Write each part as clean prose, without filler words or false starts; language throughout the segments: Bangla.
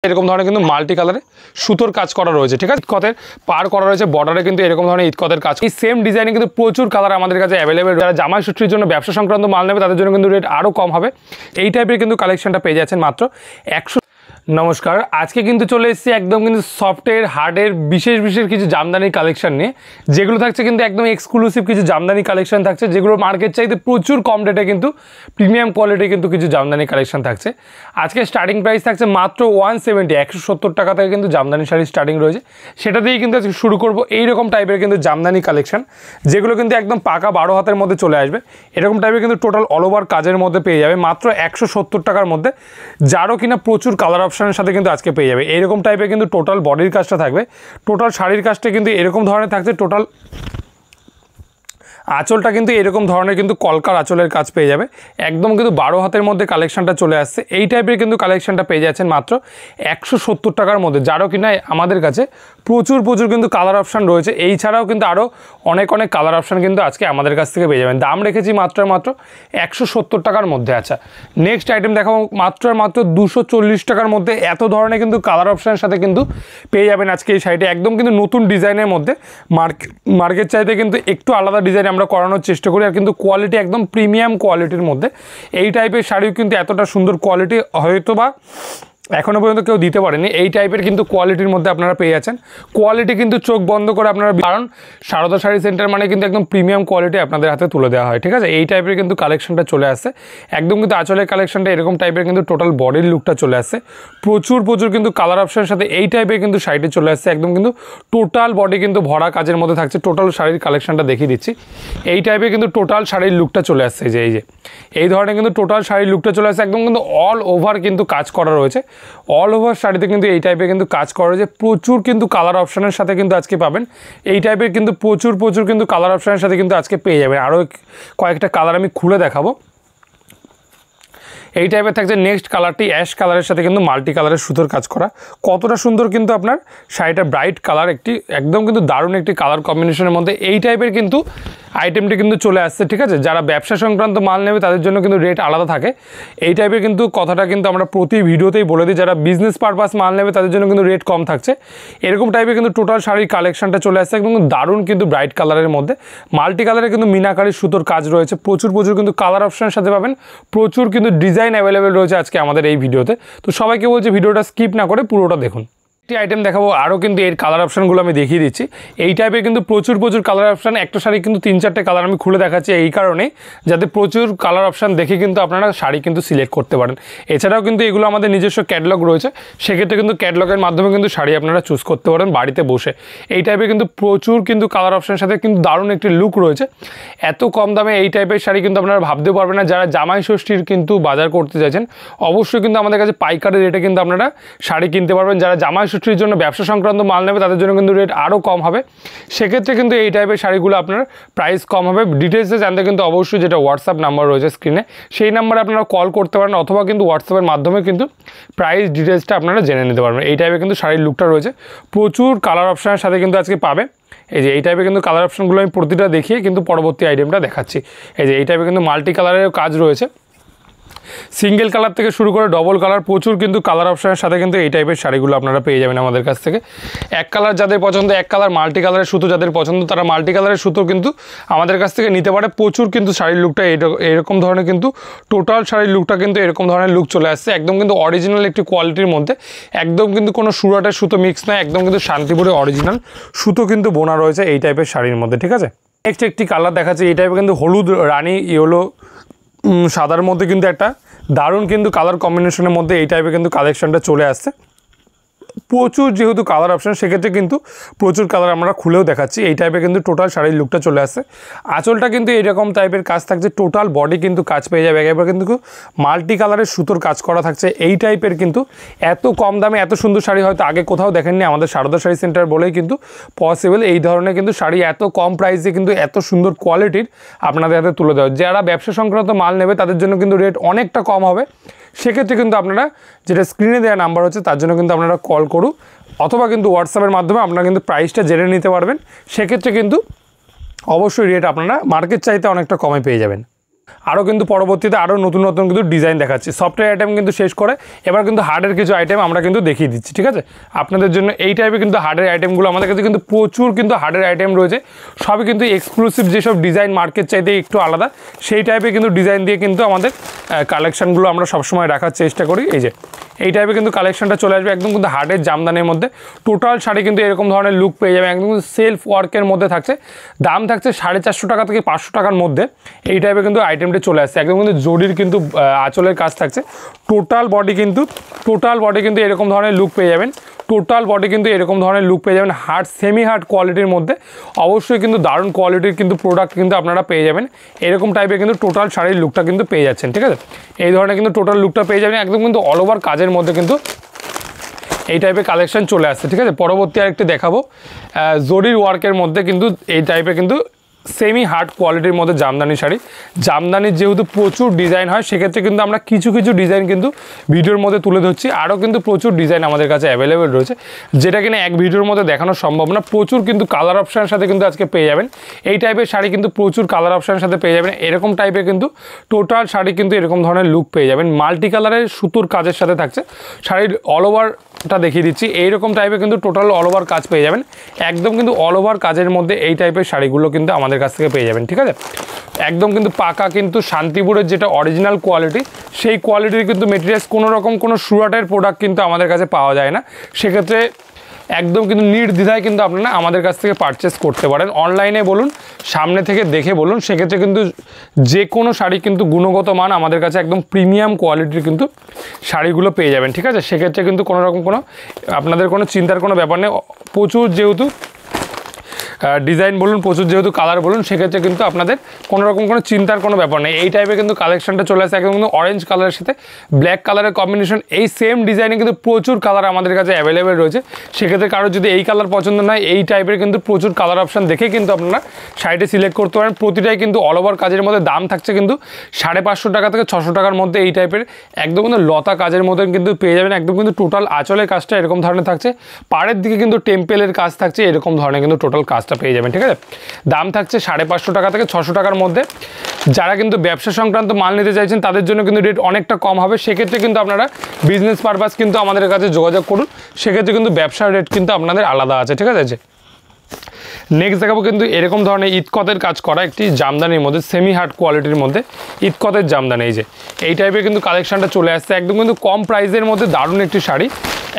এরকম ধরনের কিন্তু মাল্টি কালারে সুতোর কাজ করা রয়েছে, ঠিক আছে। ইটকতের পার করা রয়েছে, বর্ডারে কিন্তু এরকম ধরনের ইটকতের কাজ। এই সেম ডিজাইনে কিন্তু প্রচুর কালার আমাদের কাছে অ্যাভেলেবেল। যারা জামাই ষষ্ঠীর জন্য ব্যবসা সংক্রান্ত মাল নেবে তাদের জন্য কিন্তু রেট আরও কম হবে। এই টাইপের কিন্তু কালেকশনটা পেয়ে যাচ্ছেন মাত্র 100। নমস্কার, আজকে কিন্তু চলে এসেছি একদম কিন্তু সফটের হার্ডের বিশেষ কিছু জামদানির কালেকশন নিয়ে, যেগুলো থাকছে কিন্তু একদম এক্সক্লুসিভ কিছু জামদানি কালেকশন থাকছে, যেগুলো মার্কেট চাইতে প্রচুর কম রেটে কিন্তু প্রিমিয়াম কোয়ালিটি কিন্তু কিছু জামদানি কালেকশন থাকছে। আজকে স্টার্টিং প্রাইস থাকছে মাত্র 170, 170 টাকা থেকে কিন্তু জামদানি শাড়ি স্টার্টিং রয়েছে। সেটা দিয়েই কিন্তু আজকে শুরু করবো। এইরকম টাইপের কিন্তু জামদানি কালেকশন, যেগুলো কিন্তু একদম পাকা 12 হাতের মধ্যে চলে আসবে। এরকম টাইপের কিন্তু টোটাল অল ওভার কাজের মধ্যে পেয়ে যাবে মাত্র 170 টাকার মধ্যে, যারও কিনা প্রচুর কালার অপশনের সাথে কিন্তু আজকে পেয়ে যাবে। এইরকম টাইপের কিন্তু টোটাল বডির কাজটা থাকবে, টোটাল শাড়ির কাজটা কিন্তু এরকম ধরনের থাকছে। টোটাল আঁচলটা কিন্তু এরকম ধরনের কিন্তু কলকার আঁচলের কাজ পেয়ে যাবে। একদম কিন্তু 12 হাতের মধ্যে কালেকশনটা চলে আসছে। এই টাইপের কিন্তু কালেকশনটা পেয়ে যাচ্ছেন মাত্র 170 টাকার মধ্যে, যারও কিনা আমাদের কাছে প্রচুর কিন্তু কালার অপশান রয়েছে। এই ছাড়াও কিন্তু আরও অনেক কালার অপশান কিন্তু আজকে আমাদের কাছ থেকে পেয়ে যাবেন। দাম রেখেছি মাত্র 170 টাকার মধ্যে। আচ্ছা, নেক্সট আইটেম দেখাবো মাত্র 240 টাকার মধ্যে। এত ধরনের কিন্তু কালার অপশানের সাথে কিন্তু পেয়ে যাবেন আজকে এই শাড়িটা। একদম কিন্তু নতুন ডিজাইনের মধ্যে, মার্কেট চাইতে কিন্তু একটু আলাদা ডিজাইন আমরা করানোর চেষ্টা করি, আর কিন্তু কোয়ালিটি একদম প্রিমিয়াম কোয়ালিটির মধ্যে। এই টাইপের শাড়িও কিন্তু এতটা সুন্দর কোয়ালিটি হয়তো বা এখনও পর্যন্ত কেউ দিতে পারেনি। এই টাইপের কিন্তু কোয়ালিটির মধ্যে আপনারা পেয়ে যাচ্ছেন। কোয়ালিটি কিন্তু চোখ বন্ধ করে আপনারা, কারণ সারদা শাড়ি সেন্টার মানে কিন্তু একদম প্রিমিয়াম কোয়ালিটি আপনাদের হাতে তুলে দেওয়া হয়, ঠিক আছে। এই টাইপের কিন্তু কালেকশনটা চলে আসছে। একদম কিন্তু আঁচলের কালেকশনটা এরকম টাইপের কিন্তু টোটাল বডির লুকটা চলে আসছে। প্রচুর কিন্তু কালার অপশনের সাথে এই টাইপের কিন্তু শাড়িটি চলে আসছে। একদম কিন্তু টোটাল বডি কিন্তু ভরা কাজের মধ্যে থাকছে। টোটাল শাড়ির কালেকশনটা দেখিয়ে দিচ্ছি। এই টাইপের কিন্তু টোটাল শাড়ির লুকটা চলে আসছে। এই ধরনের কিন্তু টোটাল শাড়ির লুকটা চলে আসছে। একদম কিন্তু অল ওভার কিন্তু কাজ করা রয়েছে। অল ওভার শাড়িতে কিন্তু এই টাইপের কিন্তু কাজ করা রয়েছে। প্রচুর কিন্তু কালার অপশানের সাথে কিন্তু আজকে পাবেন। এই টাইপের কিন্তু প্রচুর কিন্তু কালার অপশানের সাথে কিন্তু আজকে পেয়ে যাবেন। আরও কয়েকটা কালার আমি খুলে দেখাবো। এই টাইপের থাকছে নেক্সট কালারটি অ্যাশ কালারের সাথে কিন্তু মাল্টি কালারের সুতোর কাজ করা। কতটা সুন্দর কিন্তু আপনার শাড়িটা, ব্রাইট কালার, একদম কিন্তু দারুণ একটি কালার কম্বিনেশনের মধ্যে এই টাইপের কিন্তু আইটেমটি কিন্তু চলে আসছে, ঠিক আছে। যারা ব্যবসা সংক্রান্ত মাল নেবে তাদের জন্য কিন্তু রেট আলাদা থাকে। এই টাইপের কিন্তু কথাটা কিন্তু আমরা প্রতি ভিডিওতেই বলে দিই। যারা বিজনেস পারপাস মাল নেবে তাদের জন্য কিন্তু রেট কম থাকছে। এরকম টাইপের কিন্তু টোটাল শাড়ির কালেকশনটা চলে আসছে। একদম দারুণ কিন্তু ব্রাইট কালারের মধ্যে মাল্টি কালারের কিন্তু মিনাকারি সুতোর কাজ রয়েছে। প্রচুর কিন্তু কালার অপশনের সাথে পাবেন। প্রচুর কিন্তু ডিজাইন অ্যাভেলেবেল রয়েছে আজকে আমাদের এই ভিডিওতে। তো সবাইকে বলছি ভিডিওটা স্কিপ না করে পুরোটা দেখুন। আইটেম দেখাবো আরও কিন্তু এর কালার অপশানগুলো আমি দেখিয়ে দিচ্ছি। এই টাইপের কিন্তু প্রচুর কালার অপশান। একটা শাড়ি কিন্তু 3-4টে কালার আমি খুলে দেখাচ্ছি এই কারণে, যাতে প্রচুর কালার অপশান দেখে কিন্তু আপনারা শাড়ি কিন্তু সিলেক্ট করতে পারেন। এছাড়াও কিন্তু এগুলো আমাদের নিজস্ব ক্যাটালগ রয়েছে, সেক্ষেত্রে কিন্তু ক্যাটালগের মাধ্যমে কিন্তু শাড়ি আপনারা চুজ করতে পারেন বাড়িতে বসে। এই টাইপের কিন্তু প্রচুর কিন্তু কালার অপশানের সাথে কিন্তু দারুণ একটি লুক রয়েছে। এত কম দামে এই টাইপের শাড়ি কিন্তু আপনারা ভাবতে পারবেন না। যারা জামাই ষষ্ঠীর কিন্তু বাজার করতে চাইছেন অবশ্যই কিন্তু আমাদের কাছে পাইকারি রেটে কিন্তু আপনারা শাড়ি কিনতে পারবেন। যারা জামাই ষষ্ঠীর জন্য ব্যবসা সংক্রান্ত মাল নেবে তাদের জন্য কিন্তু রেট আরও কম হবে। সেক্ষেত্রে কিন্তু এই টাইপের শাড়িগুলো আপনার প্রাইস কম হবে। ডিটেলসে জানতে কিন্তু অবশ্যই যেটা হোয়াটসঅ্যাপ নাম্বার রয়েছে স্ক্রিনে, সেই নাম্বারে আপনারা কল করতে পারেন, অথবা কিন্তু হোয়াটসঅ্যাপের মাধ্যমে কিন্তু প্রাইস ডিটেলসটা আপনারা জেনে নিতে পারবেন। এই টাইপের কিন্তু শাড়ির লুকটা রয়েছে। প্রচুর কালার অপশানের সাথে কিন্তু আজকে পাবে। এই টাইপের কিন্তু কালার অপশানগুলো আমি প্রতিটা দেখিয়ে কিন্তু পরবর্তী আইটেমটা দেখাচ্ছি। এই টাইপের কিন্তু মাল্টি কালারের কাজ রয়েছে। সিঙ্গেল কালার থেকে শুরু করে ডবল কালার, প্রচুর কিন্তু কালার অপশানের সাথে কিন্তু এই টাইপের শাড়িগুলো আপনারা পেয়ে যাবেন আমাদের কাছ থেকে। এক কালার যাদের পছন্দ এক কালার, মাল্টি কালারের সুতো যাদের পছন্দ তারা মাল্টি কালারের সুতো কিন্তু আমাদের কাছ থেকে নিতে পারে। প্রচুর কিন্তু শাড়ির লুকটা এরকম ধরনের কিন্তু টোটাল শাড়ির লুকটা কিন্তু এরকম ধরনের লুক চলে আসছে। একদম কিন্তু অরিজিনাল একটি কোয়ালিটির মধ্যে, একদম কিন্তু কোনো সুরাটের সুতো মিক্স নয়, একদম কিন্তু শান্তিপুরে অরিজিনাল সুতো কিন্তু বোনা রয়েছে এই টাইপের শাড়ির মধ্যে, ঠিক আছে। নেক্সট একটি কালার দেখাচ্ছে। এই টাইপের কিন্তু হলুদ, রানী, ইয়েলো, সাদার মধ্যে কিন্তু একটা দারুণ কিন্তু কালার কম্বিনেশনের মধ্যে এই টাইপের কিন্তু কালেকশনটা চলে আসছে। প্রচুর যেহেতু কালার অপশান, সেক্ষেত্রে কিন্তু প্রচুর কালার আমরা খুলেও দেখাচ্ছি। এই টাইপের কিন্তু টোটাল শাড়ির লুকটা চলে আসছে। আঁচলটা কিন্তু এইরকম টাইপের কাজ থাকছে। টোটাল বডি কিন্তু কাজ পেয়ে যাবে। এবার কিন্তু মাল্টি কালারের সুতোর কাজ করা থাকছে। এই টাইপের কিন্তু এত কম দামে এত সুন্দর শাড়ি হয়তো আগে কোথাও দেখেননি। আমাদের সারদা শাড়ি সেন্টার বলেই কিন্তু পসিবল এই ধরনের কিন্তু শাড়ি এত কম প্রাইসে কিন্তু এত সুন্দর কোয়ালিটির আপনাদের হাতে তুলে দেওয়া। যারা ব্যবসা সংক্রান্ত মাল নেবে তাদের জন্য কিন্তু রেট অনেকটা কম হবে। সেক্ষেত্রে কিন্তু আপনারা যেটা স্ক্রিনে দেওয়া নাম্বার হচ্ছে তার জন্য কিন্তু আপনারা কল করুন, অথবা কিন্তু হোয়াটসঅ্যাপের মাধ্যমে আপনারা কিন্তু প্রাইসটা জেনে নিতে পারবেন। সেক্ষেত্রে কিন্তু অবশ্যই রেট আপনারা মার্কেট চাইতে অনেকটা কমে পেয়ে যাবেন। আরও কিন্তু পরবর্তীতে আরও নতুন নতুন কিন্তু ডিজাইন দেখাচ্ছি। সফটওয়্যার আইটেম কিন্তু শেষ করে এবার কিন্তু হার্ডের কিছু আইটেম আমরা কিন্তু দেখিয়ে দিচ্ছি, ঠিক আছে। আপনাদের জন্য এই টাইপের কিন্তু হার্ডের আইটেমগুলো আমাদের কাছে কিন্তু প্রচুর কিন্তু হার্ডের আইটেম রয়েছে, সবই কিন্তু এক্সক্লুসিভ, যেসব ডিজাইন মার্কেট চাইতে একটু আলাদা সেই টাইপের কিন্তু ডিজাইন দিয়ে কিন্তু আমাদের কালেকশানগুলো আমরা সবসময় রাখার চেষ্টা করি। এই যে এই টাইপের কিন্তু কালেকশনটা চলে আসবে একদম কিন্তু হার্ডের জামদানির মধ্যে। টোটাল শাড়ি কিন্তু এরকম ধরনের লুক পেয়ে যাবে, একদম সেলফ ওয়ার্কের মধ্যে থাকছে। দাম থাকছে 450 টাকা থেকে 500 টাকার মধ্যে। এই টাইপের কিন্তু আইটেমটা চলে আসছে, একদম কিন্তু জরির কিন্তু আঁচলের কাজ থাকছে। টোটাল বডি কিন্তু এরকম ধরনের লুক পেয়ে যাবেন। টোটাল বডি কিন্তু এরকম ধরনের লুক পেয়ে যাবেন, হার্ড সেমি হার্ড কোয়ালিটির মধ্যে। অবশ্যই কিন্তু দারুণ কোয়ালিটির কিন্তু প্রোডাক্ট কিন্তু আপনারা পেয়ে যাবেন। এরকম টাইপের কিন্তু টোটাল শাড়ির লুকটা কিন্তু পেয়ে যাচ্ছেন, ঠিক আছে। এই ধরনের কিন্তু টোটাল লুকটা পেয়ে যাবেন, একদম কিন্তু অল ওভার কাজের মধ্যে কিন্তু এই টাইপের কালেকশন চলে আসছে, ঠিক আছে। পরবর্তী আরেকটি দেখাবো জরির ওয়ার্কের মধ্যে কিন্তু এই টাইপের কিন্তু সেমি হার্ড কোয়ালিটির মধ্যে জামদানি শাড়ি। জামদানির যেহেতু প্রচুর ডিজাইন হয়, সেক্ষেত্রে কিন্তু আমরা কিছু ডিজাইন কিন্তু ভিডিওর মধ্যে তুলে ধরছি। আরও কিন্তু প্রচুর ডিজাইন আমাদের কাছে অ্যাভেলেবেল রয়েছে, যেটা কিনা এক ভিডিওর মধ্যে দেখানো সম্ভব না। প্রচুর কিন্তু কালার অপশানের সাথে কিন্তু আজকে পেয়ে যাবেন। এই টাইপের শাড়ি কিন্তু প্রচুর কালার অপশানের সাথে পেয়ে যাবেন। এরকম টাইপের কিন্তু টোটাল শাড়ি কিন্তু এরকম ধরনের লুক পেয়ে যাবেন। মাল্টি কালারের সুতোর কাজের সাথে থাকছে শাড়ির অল ওভারটা দেখিয়ে দিচ্ছি। এইরকম টাইপের কিন্তু টোটাল অল ওভার কাজ পেয়ে যাবেন, একদম কিন্তু অল ওভার কাজের মধ্যে এই টাইপের শাড়িগুলো কিন্তু আমাদের কাছ থেকে পেয়ে যাবেন, ঠিক আছে। একদম কিন্তু পাকা কিন্তু শান্তিপুরের যেটা অরিজিনাল কোয়ালিটি, সেই কোয়ালিটির কিন্তু মেটেরিয়ালস কোনো রকম কোনো সুরাটের প্রোডাক্ট কিন্তু আমাদের কাছে পাওয়া যায় না। সেক্ষেত্রে একদম কিন্তু নির্দ্বিধায় কিন্তু আপনারা আমাদের কাছ থেকে পারচেস করতে পারেন। অনলাইনে বলুন, সামনে থেকে দেখে বলুন, সেক্ষেত্রে কিন্তু যে কোনো শাড়ি কিন্তু গুণগত মান আমাদের কাছে একদম প্রিমিয়াম কোয়ালিটির কিন্তু শাড়িগুলো পেয়ে যাবেন, ঠিক আছে। সেক্ষেত্রে কিন্তু কোনো রকম কোনো আপনাদের কোনো চিন্তার কোনো ব্যাপার নেই। প্রচুর যেহেতু ডিজাইন বলুন, প্রচুর যেহেতু কালার বলুন, সেক্ষেত্রে কিন্তু আপনাদের কোনো রকম কোনো চিন্তার কোনো ব্যাপার নেই। এই টাইপের কিন্তু কালেকশনটা চলে আসে একদম কিন্তু অরেঞ্জ কালারের সাথে ব্ল্যাক কালারের কম্বিনেশন। এই সেম ডিজাইনে কিন্তু প্রচুর কালার আমাদের কাছে অ্যাভেলেবেল রয়েছে। সেক্ষেত্রে কারো যদি এই কালার পছন্দ নয়, এই টাইপের কিন্তু প্রচুর কালার অপশান দেখে কিন্তু আপনারা শাড়িটি সিলেক্ট করতে পারেন। প্রতিটাই কিন্তু অল ওভার কাজের মধ্যে দাম থাকছে কিন্তু 550 টাকা থেকে 600 টাকার মধ্যে। এই টাইপের একদম কিন্তু লতা কাজের মধ্যে কিন্তু পেয়ে যাবেন। একদম কিন্তু টোটাল আঁচলের কাজটা এরকম ধরনের থাকছে, পাড়ের দিকে কিন্তু টেম্পেলের কাজ থাকছে, এরকম ধরনের কিন্তু টোটাল কাজটা পেয়ে যাবেন, ঠিক আছে। দাম থাকছে 550 টাকা থেকে 600 টাকার মধ্যে। যারা কিন্তু ব্যবসা সংক্রান্ত মাল নিতে চাইছেন তাদের জন্য কিন্তু রেট অনেকটা কম হবে। সেক্ষেত্রে কিন্তু আপনারা বিজনেস পারপাস কিন্তু আমাদের কাছে যোগাযোগ করুন, সেক্ষেত্রে কিন্তু ব্যবসার রেট কিন্তু আপনাদের আলাদা আছে, ঠিক আছে। নেক্সট দেখাবো কিন্তু এরকম ধরনের ইতকতের কাজ করা একটি জামদানির মধ্যে, সেমি হার্ড কোয়ালিটির মধ্যে ইতকতের জামদানি। এই যে এই টাইপের কিন্তু কালেকশনটা চলে আসছে, একদম কিন্তু কম প্রাইসের মধ্যে দারুণ একটি শাড়ি।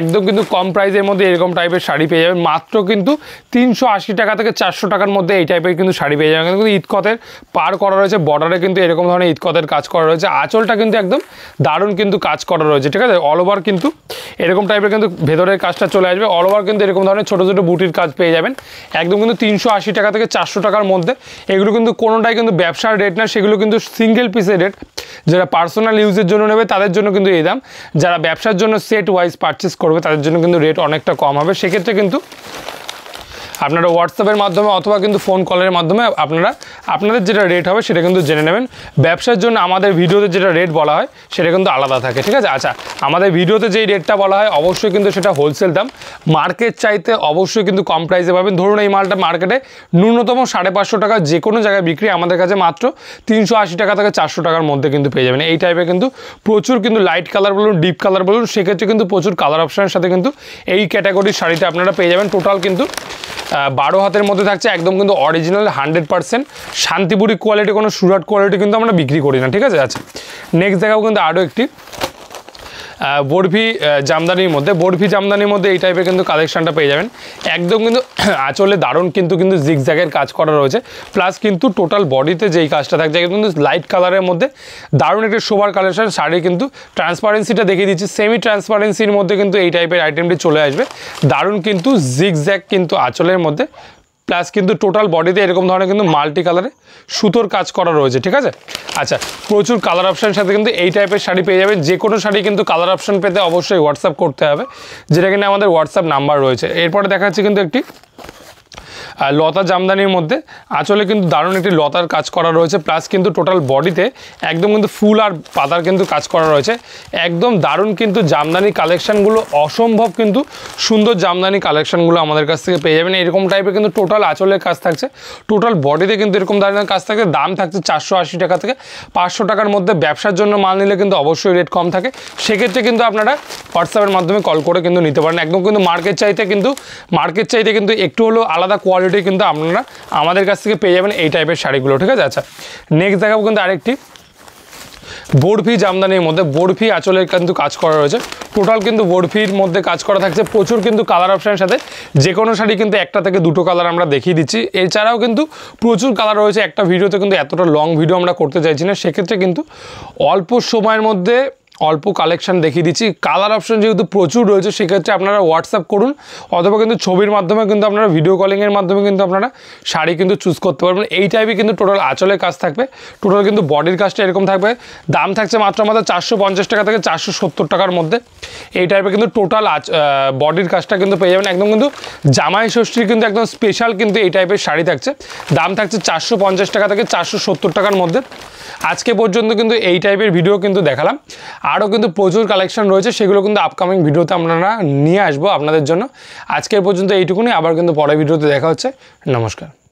একদম কিন্তু কম প্রাইসের মধ্যে এরকম টাইপের শাড়ি পেয়ে যাবেন মাত্র কিন্তু 380 টাকা থেকে 400 টাকার মধ্যে। এই টাইপের কিন্তু শাড়ি পেয়ে যাবেন, কিন্তু ইতকতের পার করা রয়েছে, বর্ডারে কিন্তু এরকম ধরনের ইতকতের কাজ করা রয়েছে। আঁচলটা কিন্তু একদম দারুণ কিন্তু কাজ করা রয়েছে, ঠিক আছে। অল ওভার কিন্তু এরকম টাইপের কিন্তু ভেতরের কাজটা চলে আসবে। অল ওভার কিন্তু এরকম ধরনের ছোটো ছোটো বুটির কাজ পেয়ে যাবেন, একদম কিন্তু 380 টাকা থেকে 400 টাকার মধ্যে। এগুলো কিন্তু কোনোটাই কিন্তু ব্যবসার রেট না, সেগুলো কিন্তু সিঙ্গেল পিসের রেট। যারা পার্সোনাল ইউজের জন্য নেবে তাদের জন্য কিন্তু এই দাম, যারা ব্যবসার জন্য সেট ওয়াইজ পারচেস করবে তাদের জন্য কিন্তু রেট অনেকটা কম হবে। সেক্ষেত্রে কিন্তু আপনারা হোয়াটসঅ্যাপের মাধ্যমে অথবা কিন্তু ফোন কলের মাধ্যমে আপনারা আপনাদের যেটা রেট হবে সেটা কিন্তু জেনে নেবেন। ব্যবসার জন্য আমাদের ভিডিওতে যেটা রেট বলা হয় সেটা কিন্তু আলাদা থাকে, ঠিক আছে। আচ্ছা, আমাদের ভিডিওতে যেই রেটটা বলা হয় অবশ্যই কিন্তু সেটা হোলসেল দাম, মার্কেট চাইতে অবশ্যই কিন্তু কম প্রাইসে পাবেন। ধরুন এই মালটা মার্কেটে ন্যূনতম 550 টাকা যে কোনো জায়গায় বিক্রি, আমাদের কাছে মাত্র 380 টাকা থেকে 400 টাকার মধ্যে কিন্তু পেয়ে যাবেন। এই টাইপের কিন্তু প্রচুর কিন্তু লাইট কালার বলুন, ডিপ কালার বলুন, সেক্ষেত্রে কিন্তু প্রচুর কালার অপশানের সাথে কিন্তু এই ক্যাটাগরির শাড়িটা আপনারা পেয়ে যাবেন। টোটাল কিন্তু 12 হাতের মধ্যে থাকছে, একদম কিন্তু অরিজিনাল 100% শান্তিপুরি কোয়ালিটি, কোনো সুরাট কোয়ালিটি কিন্তু আমরা বিক্রি করি না, ঠিক আছে। আচ্ছা, নেক্সট দেখাবো কিন্তু আরও একটি বরফি জামদানির মধ্যে এই টাইপের কিন্তু কালেকশনটা পেয়ে যাবেন। একদম কিন্তু আঁচলে দারুণ কিন্তু জিগজ্যাগের কাজ করা রয়েছে, প্লাস কিন্তু টোটাল বডিতে যেই কাজটা থাকছে কিন্তু লাইট কালারের মধ্যে দারুণ একটি শোভার কালেকশন। শাড়ি কিন্তু ট্রান্সপারেন্সিটা দেখিয়ে দিচ্ছি, সেমি ট্রান্সপারেন্সির মধ্যে কিন্তু এই টাইপের আইটেমটি চলে আসবে। দারুণ কিন্তু জিগজ্যাগ কিন্তু আঁচলের মধ্যে, প্লাস কিন্তু টোটাল বডিতে এরকম ধরনের কিন্তু মাল্টি কালারে সুতোর কাজ করা রয়েছে, ঠিক আছে। আচ্ছা, প্রচুর কালার অপশানের সাথে কিন্তু এই টাইপের শাড়ি পেয়ে যাবেন। যে কোনো শাড়ি কিন্তু কালার অপশান পেতে অবশ্যই হোয়াটসঅ্যাপ করতে হবে, যেটা কিনা আমাদের হোয়াটসঅ্যাপ নাম্বার রয়েছে। এরপরে দেখা যাচ্ছে কিন্তু একটি লতা জামদানির মধ্যে আঁচলে কিন্তু দারুণ একটি লতার কাজ করা রয়েছে, প্লাস কিন্তু টোটাল বডিতে একদম কিন্তু ফুল আর পাতার কিন্তু কাজ করা রয়েছে। একদম দারুণ কিন্তু জামদানি কালেকশানগুলো, অসম্ভব কিন্তু সুন্দর জামদানি কালেকশানগুলো আমাদের কাছ থেকে পেয়ে যাবেন। এরকম টাইপের কিন্তু টোটাল আঁচলের কাজ থাকছে, টোটাল বডিতে কিন্তু এরকম ধরনের কাজ থাকে। দাম থাকছে 480 টাকা থেকে 500 টাকার মধ্যে। ব্যবসার জন্য মাল নিলে কিন্তু অবশ্যই রেট কম থাকে, সেক্ষেত্রে কিন্তু আপনারা হোয়াটসঅ্যাপের মাধ্যমে কল করে কিন্তু নিতে পারেন। একদম কিন্তু মার্কেট চাইতে কিন্তু একটু হলেও আলাদা কোয়ালিটি কিন্তু আপনারা আমাদের কাছ থেকে পেয়ে যাবেন এই টাইপের শাড়িগুলো, ঠিক আছে। আচ্ছা, নেক্সট দেখাবো কিন্তু আরেকটি বরফি জামদানির মধ্যে। বরফি আঁচলের কিন্তু কাজ করা রয়েছে, টোটাল কিন্তু বরফির মধ্যে কাজ করা থাকছে। প্রচুর কিন্তু কালার অপশানের সাথে যে কোনো শাড়ি কিন্তু একটা থেকে দুটো কালার আমরা দেখিয়ে দিচ্ছি। এছাড়াও কিন্তু প্রচুর কালার রয়েছে, একটা ভিডিওতে কিন্তু এতটা লং ভিডিও আমরা করতে চাইছি না, সেক্ষেত্রে কিন্তু অল্প সময়ের মধ্যে অল্প কালেকশন দেখিয়ে দিচ্ছি। কালার অপশন যেহেতু প্রচুর রয়েছে, সেক্ষেত্রে আপনারা হোয়াটসঅ্যাপ করুন, অথবা কিন্তু ছবির মাধ্যমে কিন্তু আপনারা ভিডিও কলিংয়ের মাধ্যমে কিন্তু আপনারা শাড়ি কিন্তু চুজ করতে পারবেন। এই টাইপে কিন্তু টোটাল আঁচলের কাজ থাকবে, টোটাল কিন্তু বডির কাজটা এরকম থাকবে। দাম থাকছে মাত্র 450 টাকা থেকে 470 টাকার মধ্যে। এই টাইপের কিন্তু টোটাল বডির কাজটা কিন্তু পেয়ে যাবেন। একদম কিন্তু জামাই ষষ্ঠীর কিন্তু একদম স্পেশাল কিন্তু এই টাইপের শাড়ি থাকছে। দাম থাকছে 450 টাকা থেকে 470 টাকার মধ্যে। আজকে পর্যন্ত কিন্তু এই টাইপের ভিডিও কিন্তু দেখালাম, আরও কিন্তু প্রচুর কালেকশন রয়েছে, সেগুলো কিন্তু আপকামিং ভিডিওতে আমরা নিয়ে আসবো আপনাদের জন্য। আজকের পর্যন্ত এইটুকুনি, আবার কিন্তু পরের ভিডিওতে দেখা হচ্ছে। নমস্কার।